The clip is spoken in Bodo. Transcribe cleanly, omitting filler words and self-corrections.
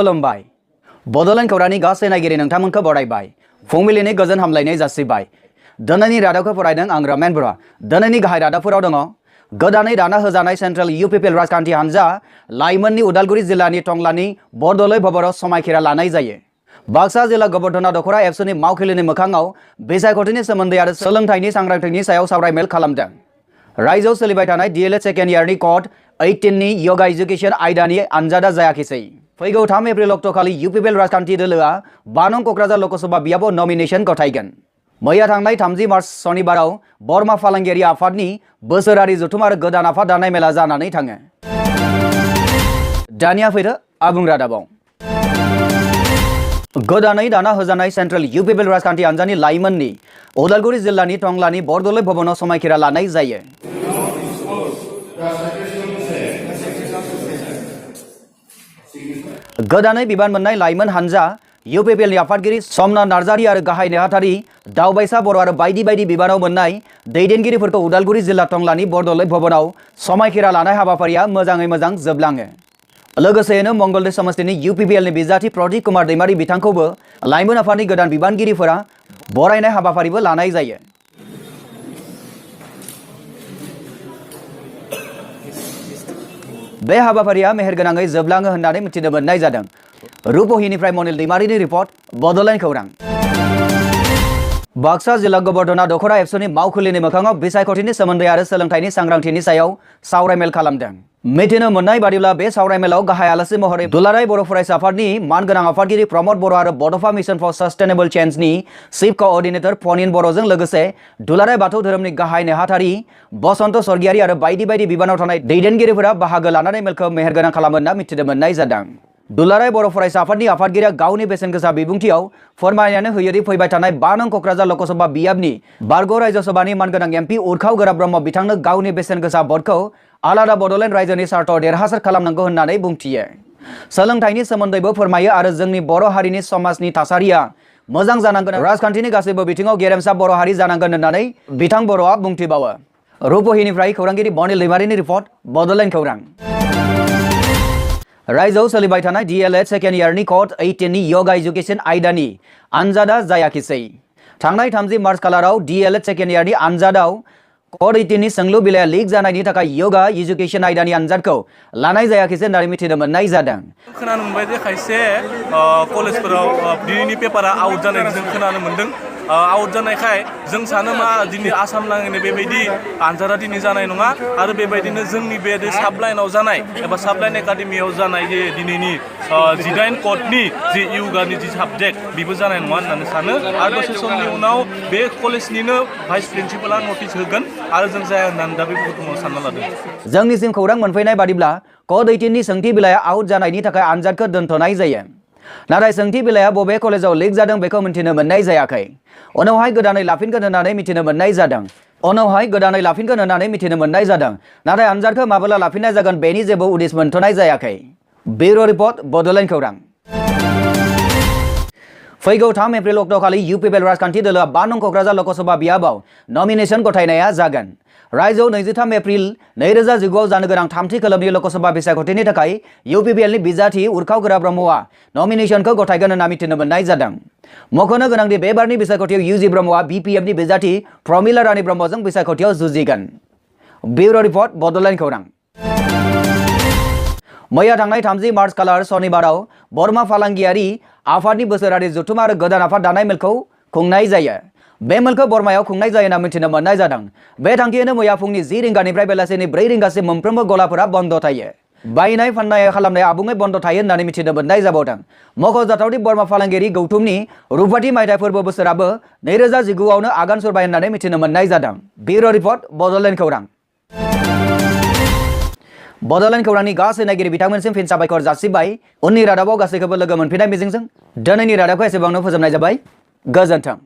खुलुमबाय बड'लेण्ड खौरांनि गासै नायगिरि नोंथांमोनखौ बरायबाय फुंबिलिनि गोजोन हामलायनाय जासिबाय दिनैनि रादाबखौ फरायदों आं रमेन बर' दिनैनि गाहाय रादाबफोराव दङ गोदानै दाना होजानाय सेन्ट्रेल इउपिपिएल राजखान्थि हान्जा लाइमोननि उदालगुरि जिल्लानि टंलानि बरदलै भवनाव समायखिरा लानाय जायो। बाक्सा जिल्ला गबर्धना दख'रा एबसुनि मावखिलिनि मोखाङाव बिसायख'थिनि सोमोन्दै आरो सोलोंथाइनि सांग्रांथिनि सायाव सावरायमेल खालामदों। रायजोआव सोलिबाय थानाय DLED सेकेन्ड इयारनि क'ड 18 नि योगा एजुकेशन आयदानि आनजादा जायाखिसै। फैगौ 3 एप्रिल अक्ट'खालि इउपिपिएल राजखान्थि दोलोआ 5 नं क'क्राझार लकसभा बियाबाव नमिनेशन गथायगोन। मैया थांनाय 30 मार्च सनिबाराव बरमा फालांगियारि आफादनि बोसोरारि जथुम आरो गोदान आफाद दानाय मेला जानानै थाङो। दानिया फैदो आबुं रादाबाव। गोदानै दाना होजानाय सेन्ट्रेल इउपिपिएल राजखान्थि हान्जानि लाइमोननि उदालगुरि जिल्लानि टंलानि बरदलै भवनाव समायखिरा लानाय जायो। गोदानै बिबान मोननाय लाइमोन हान्जा इउपिपिएलनि आफादगिरि समनाथ नार्जारी आरो गाहाय नेहाथारि दावबायसा बर' आरो बायदि बायदि बिबानाव मोननाय दैदेनगिरिफोरखौ उदालगुरि जिल्ला टंलानि बरदलै भवनाव समायखिरा लानाय हाबाफारिया मोजाङै मोजां जोबलाङो। लोगोसेनो मंगलदै समस्तिनि इउपिपिएलनि बिजाथि प्रदीप कुमार दैमारी बिथांखौबो लाइमोन आफादनि गोदान बिबानगिरिफोरा बरायनाय हाबाफारिबो लानाय जायो। बे हाबाफारिया मेहेरगोनाङै जोबलाङो होननानै मिथिनो मोननाय जादों। रुपहिनिफ्राय मनिल दैमारीनि रिपर्ट बड'लेण्ड खौरां। बाक्सा जिल्ला गबर्धना दख'रा एबसुनि मावखुलिनि मोखाङाव बिसायख'थिनि सोमोन्दै आरो सोलोंथाइनि सांग्रांथिनि सायाव सावरायमेल खालामदों। मिथिनो मोननाय बादिब्ला बे सावरायमेलाव गाहाय आलासि महरै दुलाराय बर' फरायसा आफादनि मानगोनां आफादगिरि प्रमद बर' आरो बड'फा मिशन फर सस्टेनेबल चेन्जनि चिफ क'अर्डिनेटर फनिन बर'जों लोगोसे दुलाराय बाथौ धोरोमनि गाहाय नेहाथारि बसन्त स्वर्गियारि आरो बायदि बायदि बिबानाव थानाय दैदेनगिरिफोरा बाहागो लानानै मेलखौ मेहेरगोनां खालामो होनना मिथिनो मोननाय जादों। दुलाराय बर' फरायसा आफादनि आफादगिरिया गावनि बेसेन गोसा बिबुंथियाव फोरमायनानै होयोदि फैबाय थानाय 5 नं क'क्राझार लकसभा बियाबनि बारग' रायजोसभानि मानगोनां MP उरखाव गोरा ब्रह्म बिथांनो गावनि बेसेन गोसा भटखौ आलादा बड'लेण्ड रायजोनि सार्थआव देरहासार खालामनांगौ होननानै बुंथियो। सोलोंथाइनि सोमोन्दैबो फोरमायो आरो जोंनि बर' हारिनि समाजनि थासारिया मोजां जानांगोन, राजखान्थिनि गासैबो बिथिङाव गेरेमसा बर' हारि जानांगोन होननानै बिथां बर'आ बुंथिबावो। रुपहिनिफ्राय खौरांगिरि मनिल दैमारीनि रिपर्ट बड'लेण्ड खौरां। रायजोआव सोलिबाय थानाय DLED सेकेन्ड इयारनि क'ड 18 नि योगा एजुकेशन आयदानि आनजादा जायाखिसै। थांनाय 30 मार्च खालाराव DLED सेकेन्ड इयारनि आनजादाव क'ड 18 नि सोंलु बिलाइया लिक जानायनि थाखाय योगा एजुकेशन आयदानि आनजादखौ लानाय जायाखिसै होननानै मिथिनो मोननाय जादों। खोनानो मोनबाय जे खायसे कलेजफोराव दिनैनि पेपारा आउट जानायखौ जों खोनानो मोनदों। आउट जानायखाय जों सानो मा दिनै आसाम नाङैनो बेबायदि आनजादा दिनै जानाय नङा आरो बेबायदिनो जोंनि बे साबलाइनाव जानाय एबा साबलाइन एकाडेमियाव जानाय जे दिनैनि 19 क'डनि जि योगानि जि साबजेक्ट बेबो जानाय नङा होननानै सानो आरो दसे समनि उनाव बे कलेजनिनो भाइस प्रिन्सिपाला नटिस होगोन आरो जों जाया होननानै दा बेफोरखौ सानना लादों। जोंनिसिम खौरां मोनफैनाय बादिब्ला क'ड 18 नि सोंथि बिलाइया आउट जानायनि थाखाय आनजादखौ दोनथ'नाय जायो। नाथाय सोंथि बिलाइया बबे कलेजाव लिक जादों बेखौ मिथिनो मोननाय जायाखै। उनावहाय गोदानै लाफिनगोन होननानै मिथिनो मोननाय जादों। नाथाय आनजादखौ माब्ला लाफिननाय जागोन बेनि जेबो उदिस मोनथ'नाय जायाखै। ब्युर' रिपर्ट बड'लेण्ड खौरां। फैगौ 3 एप्रिल अक्ट'खालि इउपिपिएल राजखान्थि दोलोआ 5 नं क'क्राझार लकसभा बियाबाव नमिनेशन गथायनाया जागोन। रायजोआव 23 एप्रिल 2019 जानो गोनां 3थि खोलोबनि लकसभा बिसायख'थिनि थाखाय इउपिपिएलनि बिजाथि उरखाव गोरा ब्रह्मआ नमिनेशनखौ गथायगोन होनना मिथिनो मोननाय जादों। मख'नो गोनांदि बे बारनि बिसायख'थियाव UG ब्रह्मआ BPFनि बिजाथि प्रमिला रानी ब्रह्मजों बिसायख'थियाव जुजिगोन। ब्युर' रिपर्ट बड'लेण्ड खौरां। मैया थांनाय 30 मार्च खालार सनिबाराव बरमा फालांगियारि आफादनि बोसोरारि जथुम आरो गोदान आफाद दानाय मेलखौ खुंनाय जायो। बे मेलखौ बरमायाव खुंनाय जायो होनना मिथिनो मोननाय जादों। बे थांखियैनो मैया फुंनि 10 रिंगानिफ्राय बेलासिनि 4 रिंगासिम मोनफ्रोमबो गलाफोरा बन्द थायो। बायनाय फाननाय खालामनाया आबुङै बन्द थायो होननानै मिथिनो मोननाय जाबावदों। मख'जाथावदि बरमा फालांगियारि गौथुमनि रुपाथि मायथाइ फोरबो बोसोराबो 2019 आवनो आगान सुरबाय होननानै मिथिनो मोननाय जादों। ब्युर' रिपर्ट बड'लेण्ड खौरां। बड'लेण्ड खौरांनि गासै नायगिरि बिथांमोनसिम फिन साबायखर जासिबाय। उननि रादाबाव गासैखौबो लोगो मोनफिननाय मिजिंजों दिनैनि रादाबखौ एसेबांनो फोजोबनाय जाबाय। गोजोन्थों।